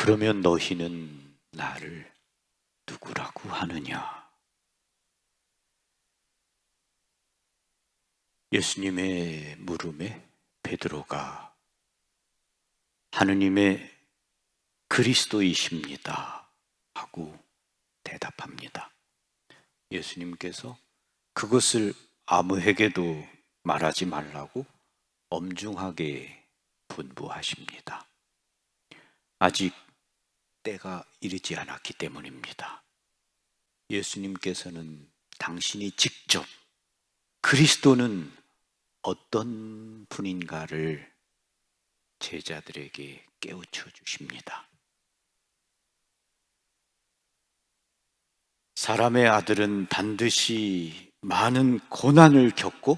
그러면 너희는 나를 누구라고 하느냐? 예수님의 물음에 베드로가 하느님의 그리스도이십니다 하고 대답합니다. 예수님께서 그것을 아무에게도 말하지 말라고 엄중하게 분부하십니다. 아직 때가 이르지 않았기 때문입니다. 예수님께서는 당신이 직접 그리스도는 어떤 분인가를 제자들에게 깨우쳐 주십니다. 사람의 아들은 반드시 많은 고난을 겪고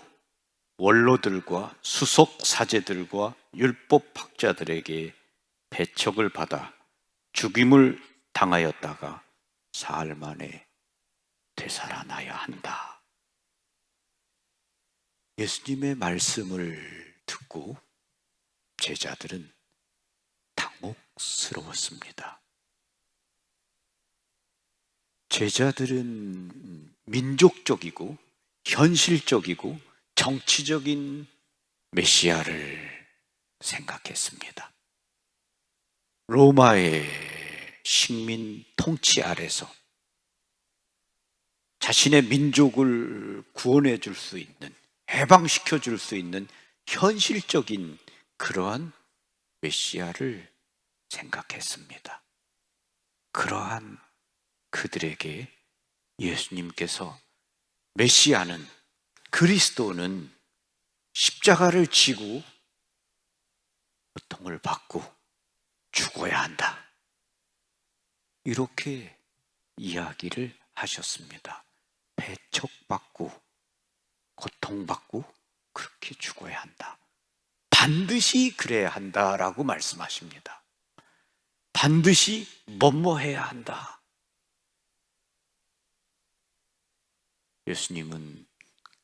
원로들과 수석 사제들과 율법학자들에게 배척을 받아 죽임을 당하였다가 사흘 만에 되살아나야 한다. 예수님의 말씀을 듣고 제자들은 당혹스러웠습니다. 제자들은 민족적이고 현실적이고 정치적인 메시아를 생각했습니다. 로마의 식민 통치 아래서 자신의 민족을 구원해 줄 수 있는, 해방시켜 줄 수 있는 현실적인 그러한 메시아를 생각했습니다. 그러한 그들에게 예수님께서 메시아는, 그리스도는 십자가를 지고 고통을 받고 죽어야 한다, 이렇게 이야기를 하셨습니다. 배척받고 고통받고 그렇게 죽어야 한다, 반드시 그래야 한다라고 말씀하십니다. 반드시 뭐뭐해야 한다. 예수님은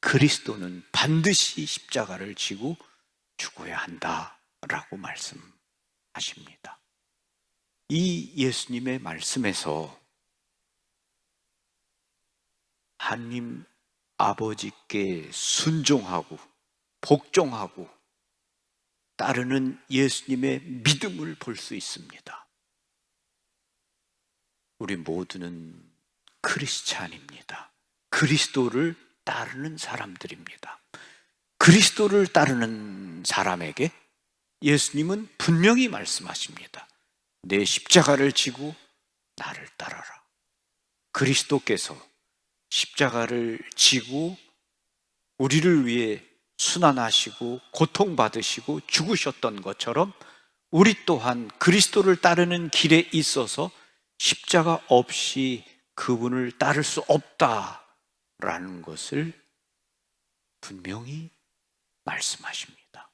그리스도는 반드시 십자가를 지고 죽어야 한다라고 말씀하십니다. 이 예수님의 말씀에서 하나님 아버지께 순종하고 복종하고 따르는 예수님의 믿음을 볼 수 있습니다. 우리 모두는 크리스찬입니다. 그리스도를 따르는 사람들입니다. 그리스도를 따르는 사람에게 예수님은 분명히 말씀하십니다. 내 십자가를 지고 나를 따라라. 그리스도께서 십자가를 지고 우리를 위해 순환하시고 고통받으시고 죽으셨던 것처럼 우리 또한 그리스도를 따르는 길에 있어서 십자가 없이 그분을 따를 수 없다라는 것을 분명히 말씀하십니다.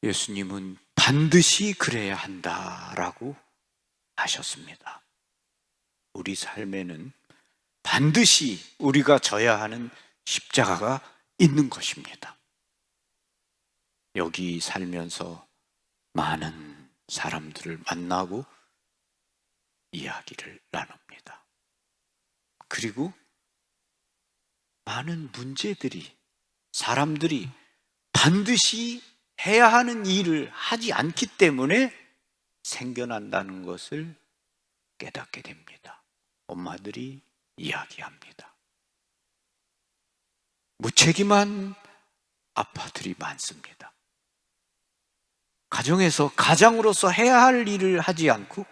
예수님은 반드시 그래야 한다라고 하셨습니다. 우리 삶에는 반드시 우리가 져야 하는 십자가가 있는 것입니다. 여기 살면서 많은 사람들을 만나고 이야기를 나눕니다. 그리고 많은 문제들이, 사람들이 반드시 해야 하는 일을 하지 않기 때문에 생겨난다는 것을 깨닫게 됩니다. 엄마들이 이야기합니다. 무책임한 아빠들이 많습니다. 가정에서 가장으로서 해야 할 일을 하지 않고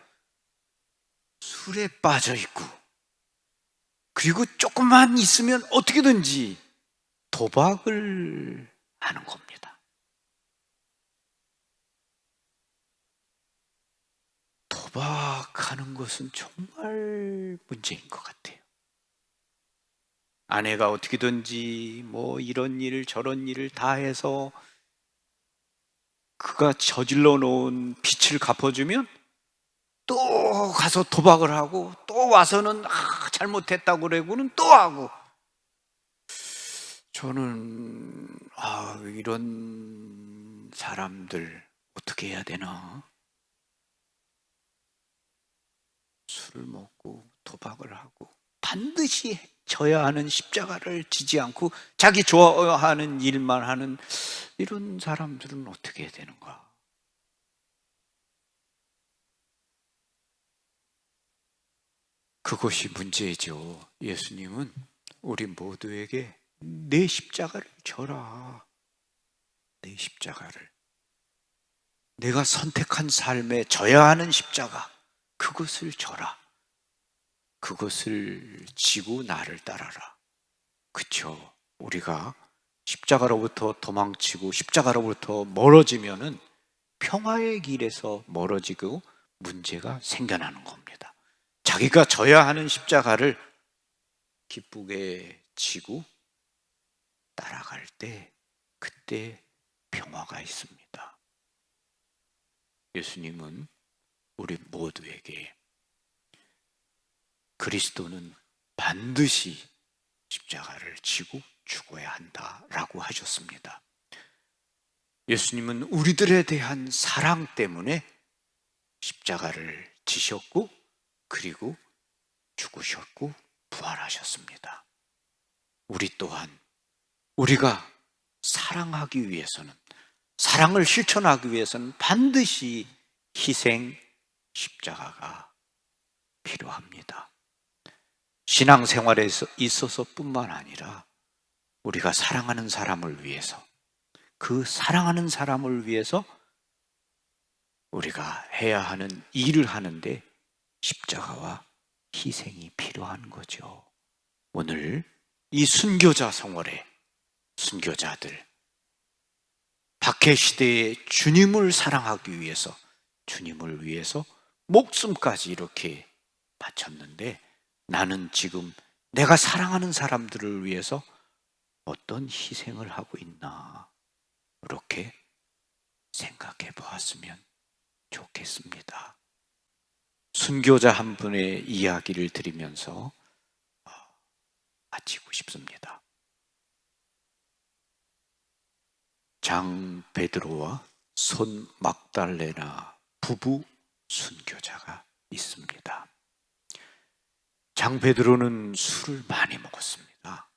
술에 빠져 있고, 그리고 조금만 있으면 어떻게든지 도박을 하는 겁니다. 도박하는 것은 정말 문제인 것 같아요. 아내가 어떻게든지 뭐 이런 일 저런 일을 다 해서 그가 저질러 놓은 빚을 갚아주면 또 가서 도박을 하고, 또 와서는 잘못했다고 그러고는 또 하고. 저는 이런 사람들, 어떻게 해야 되나? 술을 먹고 도박을 하고 반드시 져야 하는 십자가를 지지 않고 자기 좋아하는 일만 하는 이런 사람들은 어떻게 해야 되는가? 그것이 문제죠. 예수님은 우리 모두에게 내 십자가를 져라. 내 십자가를. 내가 선택한 삶에 져야 하는 십자가, 그것을 져라. 그것을 지고 나를 따라라. 그쵸? 우리가 십자가로부터 도망치고 십자가로부터 멀어지면은 평화의 길에서 멀어지고 문제가 생겨나는 겁니다. 자기가 져야 하는 십자가를 기쁘게 지고 따라갈 때 그때 평화가 있습니다. 예수님은 우리 모두에게 그리스도는 반드시 십자가를 지고 죽어야 한다라고 하셨습니다. 예수님은 우리들에 대한 사랑 때문에 십자가를 지셨고 그리고 죽으셨고 부활하셨습니다. 우리 또한 우리가 사랑하기 위해서는, 사랑을 실천하기 위해서는 반드시 희생, 십자가가 필요합니다. 신앙생활에 있어서 뿐만 아니라 우리가 사랑하는 사람을 위해서, 그 사랑하는 사람을 위해서 우리가 해야 하는 일을 하는데 십자가와 희생이 필요한 거죠. 오늘 이 순교자 성월에 순교자들, 박해시대에 주님을 사랑하기 위해서, 주님을 위해서 목숨까지 이렇게 바쳤는데 나는 지금 내가 사랑하는 사람들을 위해서 어떤 희생을 하고 있나, 이렇게 생각해 보았으면 좋겠습니다. 순교자 한 분의 이야기를 들으면서 마치고 싶습니다. 장 베드로와 손 막달레나 부부 순교자가 있습니다. 장 베드로는 술을 많이 먹었습니다.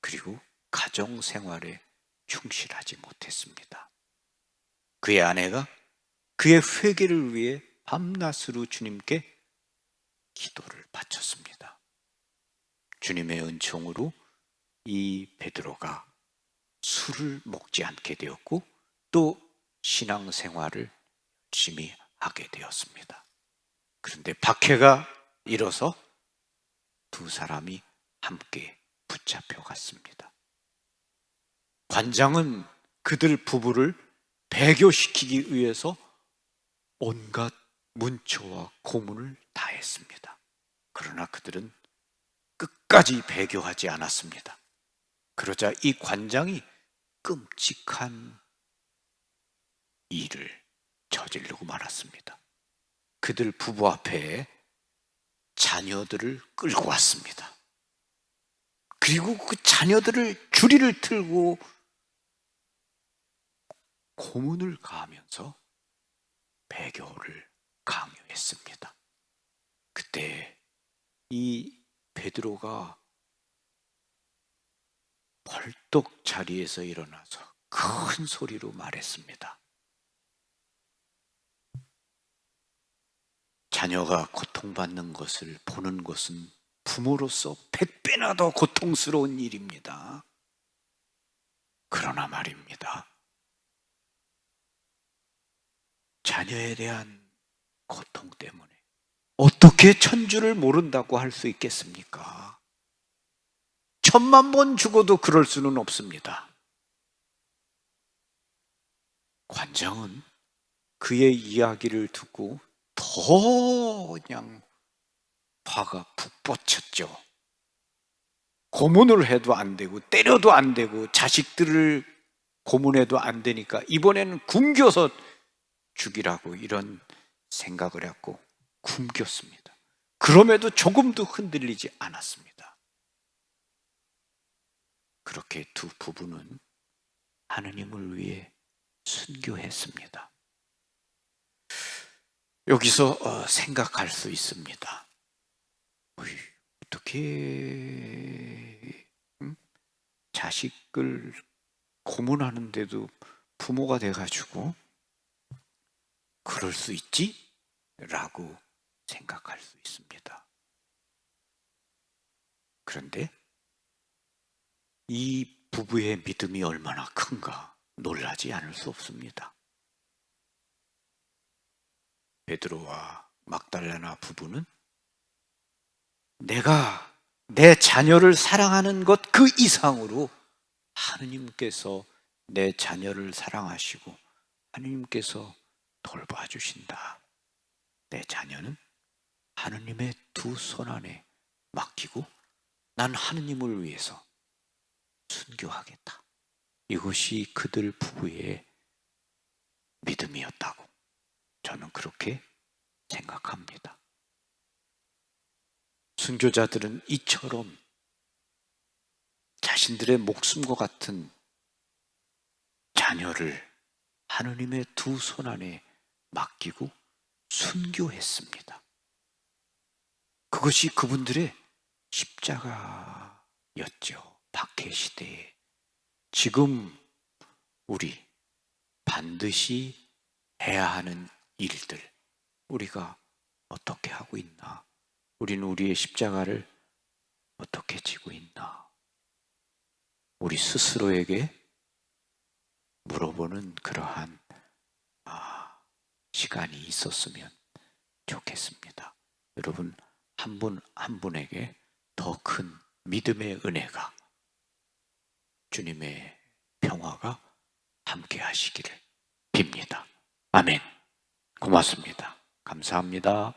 그리고 가정 생활에 충실하지 못했습니다. 그의 아내가 그의 회개를 위해 밤낮으로 주님께 기도를 바쳤습니다. 주님의 은총으로 이 베드로가 술을 먹지 않게 되었고 또 신앙생활을 열심히 하게 되었습니다. 그런데 박해가 일어서 두 사람이 함께 붙잡혀 갔습니다. 관장은 그들 부부를 배교시키기 위해서 온갖 문초와 고문을 다했습니다. 그러나 그들은 끝까지 배교하지 않았습니다. 그러자 이 관장이 끔찍한 일을 저지르고 말았습니다. 그들 부부 앞에 자녀들을 끌고 왔습니다. 그리고 그 자녀들을 주리를 틀고 고문을 가하면서 배교를 강요했습니다. 그때 이 베드로가 벌떡 자리에서 일어나서 큰 소리로 말했습니다. 자녀가 고통받는 것을 보는 것은 부모로서 100배나 더 고통스러운 일입니다. 그러나 말입니다. 자녀에 대한 고통 때문에 어떻게 천주를 모른다고 할 수 있겠습니까? 1000만 번 죽어도 그럴 수는 없습니다. 관장은 그의 이야기를 듣고 더 그냥 화가 푹 뻗쳤죠. 고문을 해도 안 되고 때려도 안 되고 자식들을 고문해도 안 되니까 이번에는 굶겨서 죽이라고 이런 생각을 했고 굶겼습니다. 그럼에도 조금도 흔들리지 않았습니다. 그렇게 두 부부는 하느님을 위해 순교했습니다. 여기서 생각할 수 있습니다. 어떻게 자식을 고문하는데도 부모가 돼가지고 그럴 수 있지? 라고 생각할 수 있습니다. 그런데 이 부부의 믿음이 얼마나 큰가 놀라지 않을 수 없습니다. 베드로와 막달라나 부부는 내가 내 자녀를 사랑하는 것 그 이상으로 하느님께서 내 자녀를 사랑하시고 하느님께서 돌봐주신다. 내 자녀는 하느님의 두 손 안에 맡기고 난 하느님을 위해서 순교하겠다. 이것이 그들 부부의 믿음이었다고 저는 그렇게 생각합니다. 순교자들은 이처럼 자신들의 목숨과 같은 자녀를 하느님의 두 손 안에 맡기고 순교했습니다. 그것이 그분들의 십자가였죠. 박해 시대에. 지금 우리 반드시 해야 하는 일들, 우리가 어떻게 하고 있나? 우리는 우리의 십자가를 어떻게 지고 있나? 우리 스스로에게 물어보는 그러한 시간이 있었으면 좋겠습니다. 여러분 한 분 한 분에게 더 큰 믿음의 은혜가, 주님의 평화가 함께 하시기를 빕니다. 아멘. 고맙습니다. 감사합니다.